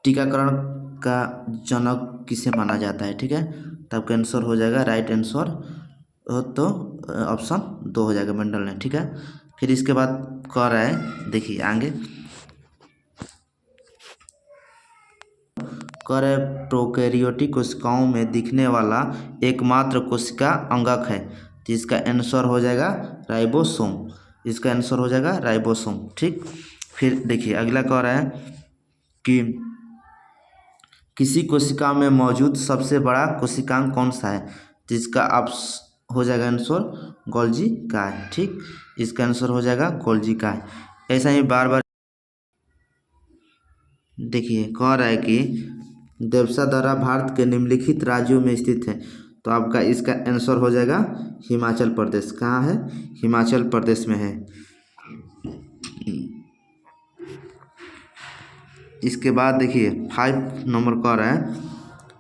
टीकाकरण का जनक किसे माना जाता है, ठीक है। तो आपका आंसर हो जाएगा राइट आंसर तो ऑप्शन 2 हो जाएगा, मेंडल ने, ठीक है। फिर इसके बाद कह रहा है, देखिए आगे कह रहा है प्रोकैरियोटिक कोशिकाओं में दिखने वाला एकमात्र कोशिका अंगक है, तो इसका आंसर हो जाएगा राइबोसोम। इसका आंसर हो जाएगा राइबोसोम, ठीक। फिर देखिए अगला कह रहा है कि किसी कोशिका में मौजूद सबसे बड़ा कोशिकांग कौन सा है, जिसका आप हो जाएगा आंसर गोल्जी का है, ठीक। इसका आंसर हो जाएगा गोल्जी का है। ऐसा ही बार बार देखिए कह रहा है कि देवसादरा भारत के निम्नलिखित राज्यों में स्थित है, तो आपका इसका आंसर हो जाएगा हिमाचल प्रदेश। कहाँ है? हिमाचल प्रदेश में है। इसके बाद देखिए 5 नंबर कह रहा है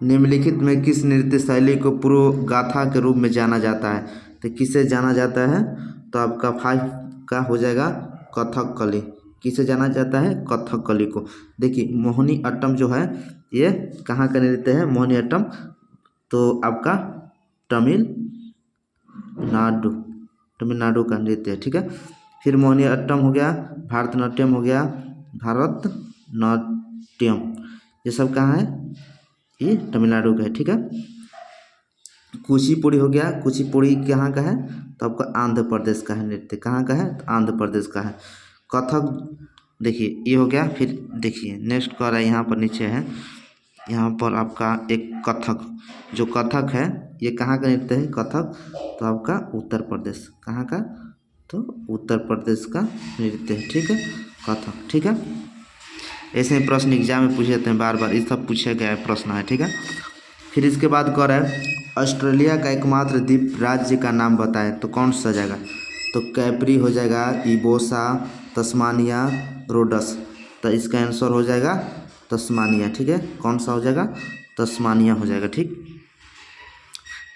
निम्नलिखित में किस नृत्य शैली को पूर्व गाथा के रूप में जाना जाता है, तो किसे जाना जाता है? तो आपका 5 का हो जाएगा कथकली। किसे जाना जाता है? कथकली को। देखिए मोहिनी अट्टम जो है ये कहाँ का नृत्य है? मोहिनी अट्टम तो आपका तमिलनाडु का नृत्य है, ठीक है। फिर मोहिनी अट्टम हो गया, भारतनाट्यम हो गया, भारतनाट्यम ये सब कहाँ है? ये तमिलनाडु का है, ठीक है। कुचिपुड़ी हो गया, कुचिपुड़ी कहाँ का है? तो आपका आंध्र प्रदेश का है नृत्य। कहाँ का है? तो आंध्र प्रदेश का है। कथक देखिए ये हो गया। फिर देखिए नेक्स्ट कह रहा है यहाँ पर नीचे है, यहाँ पर आपका एक कथक, जो कथक है ये कहाँ का नृत्य है? कथक तो आपका उत्तर प्रदेश। कहाँ का? तो उत्तर प्रदेश का नृत्य है, ठीक है, कथक, ठीक है। ऐसे ही प्रश्न एग्जाम में पूछे जाते हैं बार बार, ये सब पूछे गया प्रश्न है, ठीक है। फिर इसके बाद कह रहा है ऑस्ट्रेलिया का एकमात्र द्वीप राज्य का नाम बताएं, तो कौन सा जाएगा? तो कैप्री हो जाएगा, इबोसा, तस्मानिया, रोडस। तो इसका आंसर हो जाएगा तस्मानिया, ठीक है। कौन सा हो जाएगा? तस्मानिया हो जाएगा, ठीक।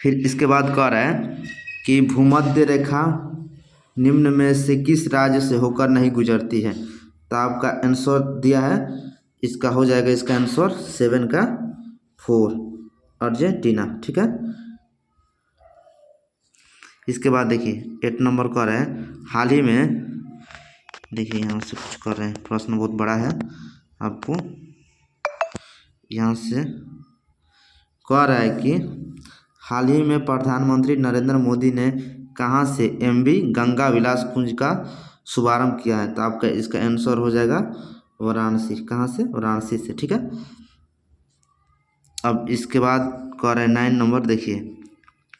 फिर इसके बाद कह रहा है कि भूमध्य रेखा निम्न में से किस राज्य से होकर नहीं गुजरती है, तो आपका आंसर दिया है, इसका हो जाएगा इसका आंसर 7 का 4 अर्जेंटीना, ठीक है। इसके बाद देखिए 8 नंबर कर रहे हैं हाल ही में, देखिए यहाँ से कुछ कर रहे हैं, प्रश्न बहुत बड़ा है, आपको यहाँ से कह रहा है कि हाल ही में प्रधानमंत्री नरेंद्र मोदी ने कहाँ से MV गंगा विलास कुंज का शुभारंभ किया है, तो आपका इसका आंसर हो जाएगा वाराणसी। कहाँ से? वाराणसी से, ठीक है। अब इसके बाद कह रहा है 9 नंबर, देखिए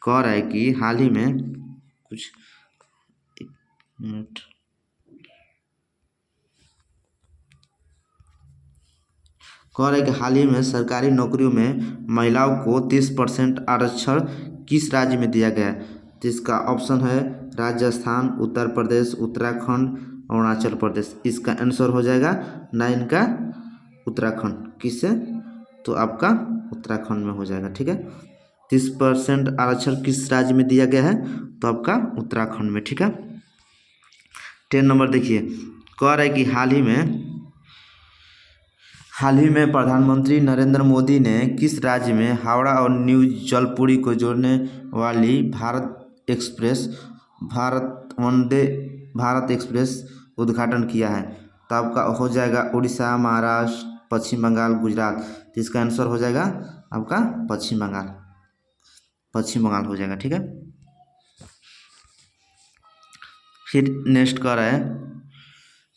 कह रहा है कि हाल ही में कुछ एक मिनट कह रहा है कि हाल ही में सरकारी नौकरियों में महिलाओं को 30% आरक्षण किस राज्य में दिया गया है, तो इसका ऑप्शन है राजस्थान, उत्तर प्रदेश, उत्तराखंड, अरुणाचल प्रदेश। इसका आंसर हो जाएगा 9 का उत्तराखंड। किससे? तो आपका उत्तराखंड में हो जाएगा, ठीक है। 30% आरक्षण किस राज्य में दिया गया है, तो आपका उत्तराखंड में, ठीक है। 10 नंबर देखिए कह रहा है कि हाल ही में प्रधानमंत्री नरेंद्र मोदी ने किस राज्य में हावड़ा और न्यू जलपुरी को जोड़ने वाली वंदे भारत एक्सप्रेस उद्घाटन किया है, तो आपका हो जाएगा उड़ीसा, महाराष्ट्र, पश्चिम बंगाल, गुजरात। तो इसका आंसर हो जाएगा आपका पश्चिम बंगाल हो जाएगा, ठीक है। फिर नेक्स्ट कर रहा है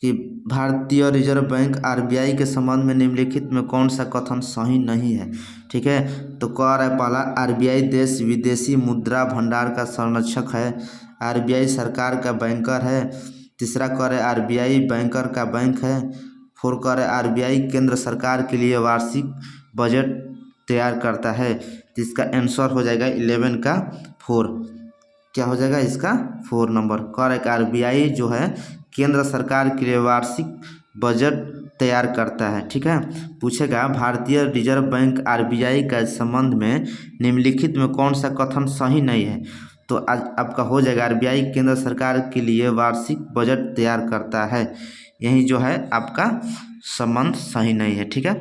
कि भारतीय रिजर्व बैंक RBI के संबंध में निम्नलिखित में कौन सा कथन सही नहीं है, ठीक है। तो कह रहा है पहला, RBI देश विदेशी मुद्रा भंडार का संरक्षक है, RBI सरकार का बैंकर है। तीसरा कह रहा है RBI बैंकर का बैंक है। 4 कह रहा है RBI केंद्र सरकार के लिए वार्षिक बजट तैयार करता है, जिसका आंसर हो जाएगा 11 का 4। क्या हो जाएगा इसका? 4 नंबर। कह रहा है कि RBI जो है केंद्र सरकार के लिए वार्षिक बजट तैयार करता है, ठीक है। पूछेगा भारतीय रिजर्व बैंक RBI का संबंध में निम्नलिखित में कौन सा कथन सही नहीं है, तो आज आपका हो जाएगा RBI केंद्र सरकार के लिए वार्षिक बजट तैयार करता है। यही जो है आपका संबंध सही नहीं है। ठीक है,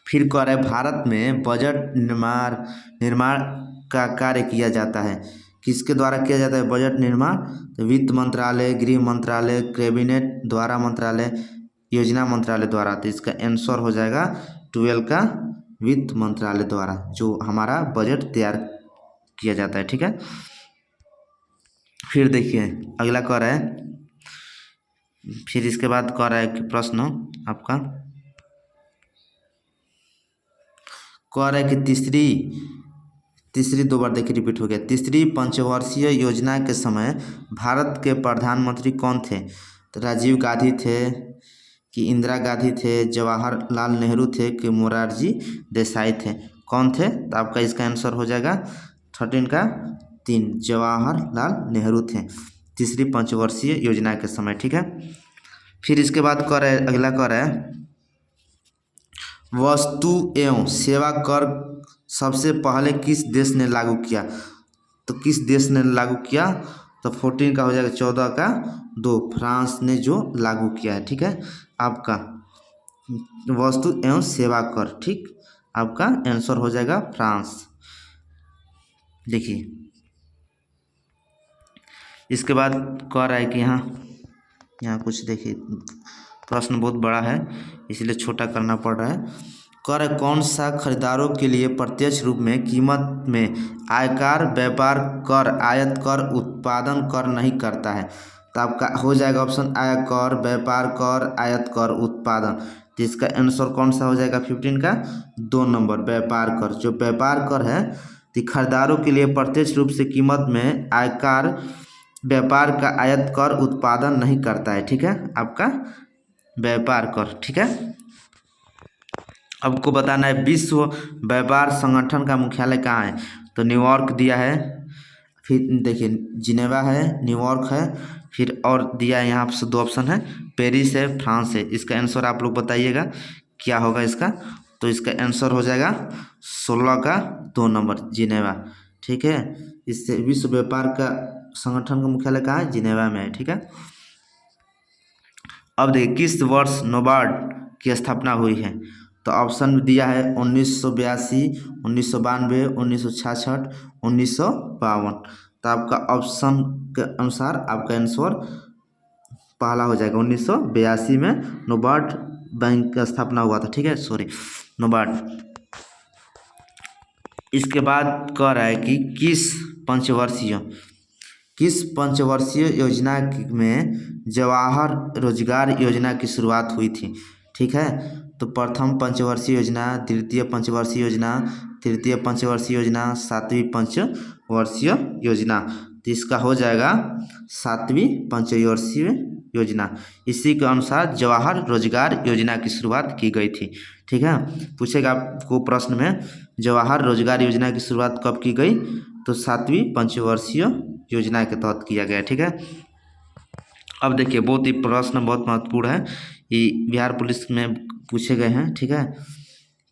फिर कह रहे भारत में बजट निर्माण का कार्य किया जाता है, किसके द्वारा किया जाता है बजट निर्माण? तो वित्त मंत्रालय, गृह मंत्रालय, कैबिनेट द्वारा मंत्रालय, योजना मंत्रालय द्वारा। तो इसका आंसर हो जाएगा 12 का वित्त मंत्रालय द्वारा जो हमारा बजट तैयार किया जाता है। ठीक है, फिर देखिए अगला कह रहा है, फिर इसके बाद कह रहा है कि प्रश्न आपका कह रहा है कि तीसरी 2 बार देखिए रिपीट हो गया। तीसरी पंचवर्षीय योजना के समय भारत के प्रधानमंत्री कौन थे? तो राजीव गांधी थे कि इंदिरा गांधी थे, जवाहरलाल नेहरू थे कि मोरारजी देसाई थे? कौन थे? तो आपका इसका आंसर हो जाएगा 13 का 3, जवाहरलाल नेहरू थे तीसरी पंचवर्षीय योजना के समय। ठीक है, फिर इसके बाद कह रहा है, अगला कह रहा है वस्तु एवं सेवा कर सबसे पहले किस देश ने लागू किया? तो किस देश ने लागू किया? तो 14 का हो जाएगा 14 का 2, फ्रांस ने जो लागू किया है। ठीक है, आपका वस्तु एवं सेवा कर, ठीक, आपका आंसर हो जाएगा फ्रांस। देखिए इसके बाद कह रहा है कि यहाँ कुछ देखिए प्रश्न बहुत बड़ा है इसलिए छोटा करना पड़ रहा है। कर कौन सा खरीदारों के लिए प्रत्यक्ष रूप में कीमत में आयकर, व्यापार कर, आयात कर, उत्पादन कर नहीं करता है? तो आपका हो जाएगा ऑप्शन आयकर, व्यापार कर, आयात कर, उत्पादन। तो इसका आंसर कौन सा हो जाएगा 15 का 2 नंबर, व्यापार कर। जो व्यापार कर है तो खरीदारों के लिए प्रत्यक्ष रूप से कीमत में आयकर, व्यापार का आयात कर, उत्पादन नहीं करता है। ठीक है, आपका व्यापार कर। ठीक है, आपको बताना है विश्व व्यापार संगठन का मुख्यालय कहाँ है? तो न्यूयॉर्क दिया है, फिर देखिए जिनेवा है, न्यूयॉर्क है, फिर और दिया है यहाँ से 2 ऑप्शन है, पेरिस है, फ्रांस है। इसका आंसर आप लोग बताइएगा क्या होगा इसका? तो इसका आंसर हो जाएगा 16 का 2 नंबर, जिनेवा। ठीक है, इससे विश्व व्यापार का संगठन का मुख्यालय कहाँ है? जिनेवा में है। ठीक है, अब देखिए किस वर्ष नाबार्ड की स्थापना हुई है? तो ऑप्शन दिया है 1982, 1992, 1966, 1952। तो आपका ऑप्शन के अनुसार आपका आंसर पहला हो जाएगा 1982 में नाबार्ड बैंक का स्थापना हुआ था। ठीक है, सॉरी नाबार्ड। इसके बाद कह रहा है कि किस पंचवर्षीय योजना में जवाहर रोजगार योजना की शुरुआत हुई थी? ठीक है, तो प्रथम पंचवर्षीय योजना, द्वितीय पंचवर्षीय योजना, तृतीय पंचवर्षीय योजना, 7वीं पंचवर्षीय योजना। तो इसका हो जाएगा 7वीं पंचवर्षीय योजना। इसी के अनुसार जवाहर रोजगार योजना की शुरुआत की गई थी। ठीक है, पूछेगा आपको प्रश्न में जवाहर रोजगार योजना की शुरुआत कब की गई? तो 7वीं पंचवर्षीय योजना के तहत किया गया। ठीक है, अब देखिए बहुत ही प्रश्न बहुत महत्वपूर्ण है, ये बिहार पुलिस में पूछे गए हैं। ठीक है,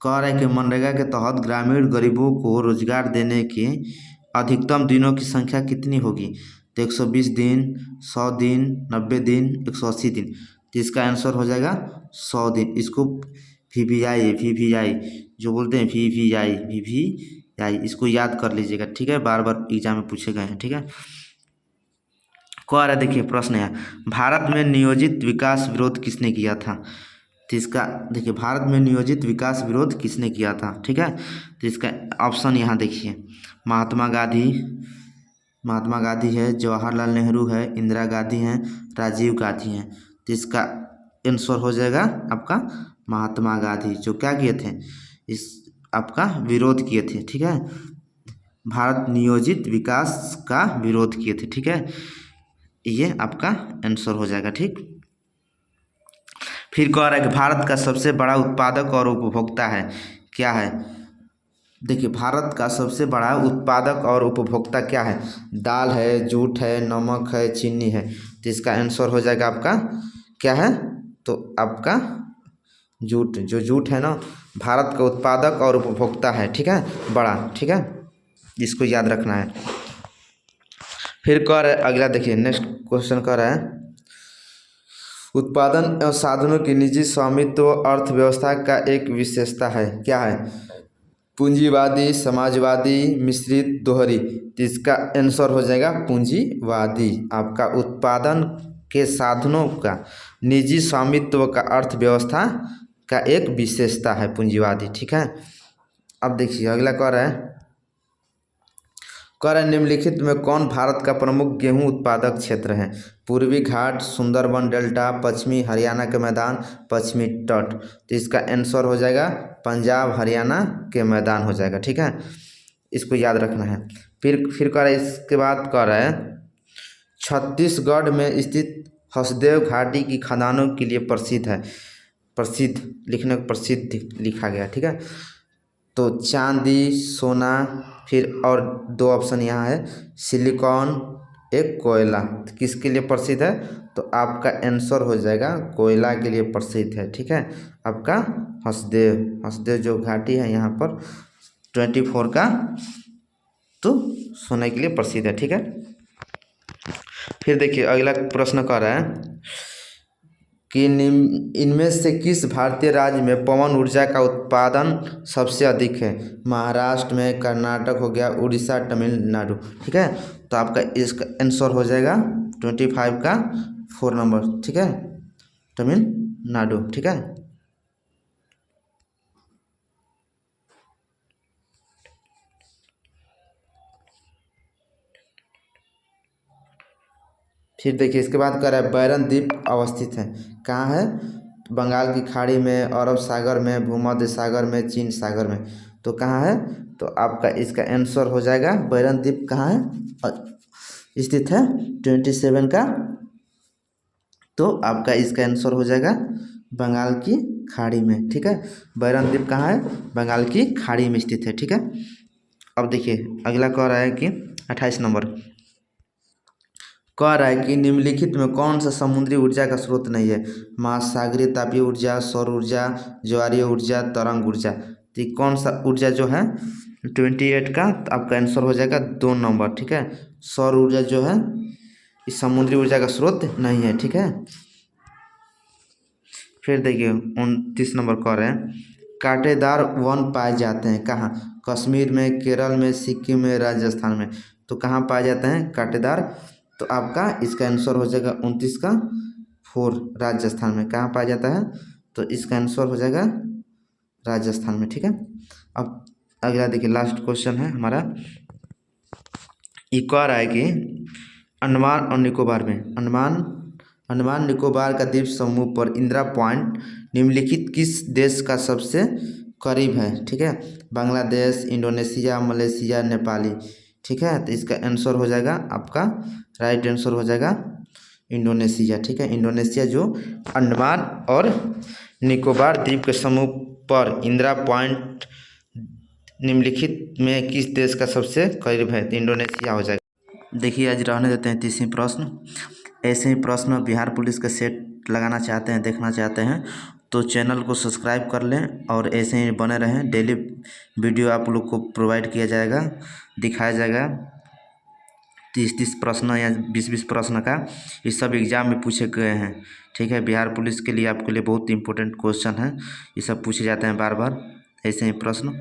कह रहा है कि मनरेगा के तहत ग्रामीण गरीबों को रोजगार देने के अधिकतम दिनों की संख्या कितनी होगी? तो 120 दिन, 100 दिन, 90 दिन, 180 दिन। तो इसका आंसर हो जाएगा 100 दिन। इसको वीवीआई जो बोलते हैं वीवीआई, इसको याद कर लीजिएगा। ठीक है, बार बार एग्जाम में पूछे गए हैं। ठीक है, कह रहा है देखिए प्रश्न है भारत में नियोजित विकास विरोध किसने किया था? तो इसका देखिए भारत में नियोजित विकास विरोध किसने किया था? ठीक है, तो इसका ऑप्शन यहाँ देखिए महात्मा गांधी है, जवाहरलाल नेहरू है, इंदिरा गांधी हैं, राजीव गांधी हैं। तो इसका आंसर हो जाएगा आपका महात्मा गांधी, जो क्या किए थे? इस आपका विरोध किए थे। ठीक है, भारत नियोजित विकास का विरोध किए थे। ठीक है, ये आपका आंसर हो जाएगा। ठीक, फिर कह रहा है कि भारत का सबसे बड़ा उत्पादक और उपभोक्ता है, क्या है? देखिए भारत का सबसे बड़ा उत्पादक और उपभोक्ता क्या है? दाल है, जूट है, नमक है, चीनी है। तो इसका आंसर हो जाएगा आपका क्या है? तो आपका जूट, जो जूट है ना, भारत का उत्पादक और उपभोक्ता है। ठीक है, बड़ा। ठीक है, इसको याद रखना है। फिर कह रहा है अगला देखिए नेक्स्ट क्वेश्चन कह रहा है उत्पादन एवं साधनों की निजी स्वामित्व अर्थव्यवस्था का एक विशेषता है। क्या है? पूंजीवादी, समाजवादी, मिश्रित, दोहरी। तो इसका आंसर हो जाएगा पूंजीवादी। आपका उत्पादन के साधनों का निजी स्वामित्व का अर्थव्यवस्था का एक विशेषता है पूंजीवादी। ठीक है, अब देखिए अगला कह रहा है निम्नलिखित में कौन भारत का प्रमुख गेहूं उत्पादक क्षेत्र है? पूर्वी घाट, सुंदरबन डेल्टा, पश्चिमी हरियाणा के मैदान, पश्चिमी तट। तो इसका आंसर हो जाएगा पंजाब हरियाणा के मैदान हो जाएगा। ठीक है, इसको याद रखना है। फिर कह रहा है, इसके बाद कह रहा है छत्तीसगढ़ में स्थित हसदेव घाटी की खदानों के लिए प्रसिद्ध है। प्रसिद्ध लिखने को प्रसिद्ध लिखा गया। ठीक है, तो चांदी, सोना, फिर और दो ऑप्शन यहाँ है, सिलिकॉन, एक कोयला। किसके लिए प्रसिद्ध है? तो आपका आंसर हो जाएगा कोयला के लिए प्रसिद्ध है। ठीक है, आपका हसदेव जो घाटी है यहाँ पर 24 का, तो सोने के लिए प्रसिद्ध है। ठीक है, फिर देखिए अगला प्रश्न कर रहा है कि इनमें से किस भारतीय राज्य में पवन ऊर्जा का उत्पादन सबसे अधिक है? महाराष्ट्र में, कर्नाटक हो गया, उड़ीसा, तमिलनाडु। ठीक है, तो आपका इसका आंसर हो जाएगा 25 का 4 नंबर। ठीक है, तमिलनाडु। ठीक है, फिर देखिए इसके बाद कह रहा है बैरन द्वीप अवस्थित है। कहाँ है? बंगाल की खाड़ी में, अरब सागर में, भूमध्य सागर में, चीन सागर में। तो कहाँ है? तो आपका इसका आंसर हो जाएगा बैरन द्वीप कहाँ है स्थित है? 27 का। तो आपका इसका आंसर हो जाएगा बंगाल की खाड़ी में। ठीक है, बैरन द्वीप कहाँ है? बंगाल की खाड़ी में स्थित है। ठीक है, अब देखिए अगला कह रहा है कि 28 नंबर कह रहा है कि निम्नलिखित में कौन सा समुद्री ऊर्जा का स्रोत नहीं है? महासागरीय तापीय ऊर्जा, सौर ऊर्जा, ज्वारीय ऊर्जा, तरंग ऊर्जा। तो कौन सा ऊर्जा जो है 28 का, तो आपका आंसर हो जाएगा 2 नंबर। ठीक है, सौर ऊर्जा जो है इस समुद्री ऊर्जा का स्रोत नहीं है। ठीक है, फिर देखिए 29 नंबर कह रहे हैं कांटेदार वन पाए जाते हैं कहाँ? कश्मीर में, केरल में, सिक्किम में, राजस्थान में। तो कहाँ पाए जाते हैं कांटेदार? तो आपका इसका आंसर हो जाएगा 29 का 4 राजस्थान में। कहाँ पाया जाता है? तो इसका आंसर हो जाएगा राजस्थान में। ठीक है, अब अगला देखिए लास्ट क्वेश्चन है हमारा। ये कह रहा है कि अंडमान और निकोबार में अंडमान निकोबार का द्वीप समूह पर इंदिरा पॉइंट निम्नलिखित किस देश का सबसे करीब है? ठीक है, बांग्लादेश, इंडोनेशिया, मलेशिया, नेपाली। ठीक है, तो इसका आंसर हो जाएगा आपका राइट आंसर हो जाएगा इंडोनेशिया। ठीक है, इंडोनेशिया जो अंडमान और निकोबार द्वीप के समूह पर इंदिरा पॉइंट निम्नलिखित में किस देश का सबसे करीब है? तो इंडोनेशिया हो जाएगा। देखिए आज रहने देते हैं 30वीं प्रश्न। ऐसे ही प्रश्न बिहार पुलिस का सेट लगाना चाहते हैं, देखना चाहते हैं तो चैनल को सब्सक्राइब कर लें और ऐसे ही बने रहें। डेली वीडियो आप लोग को प्रोवाइड किया जाएगा, दिखाया जाएगा। 30 प्रश्न या 20 प्रश्न का ये सब एग्जाम में पूछे गए हैं। ठीक है, बिहार पुलिस के लिए आपके लिए बहुत इंपॉर्टेंट क्वेश्चन है, ये सब पूछे जाते हैं बार बार ऐसे ही प्रश्न।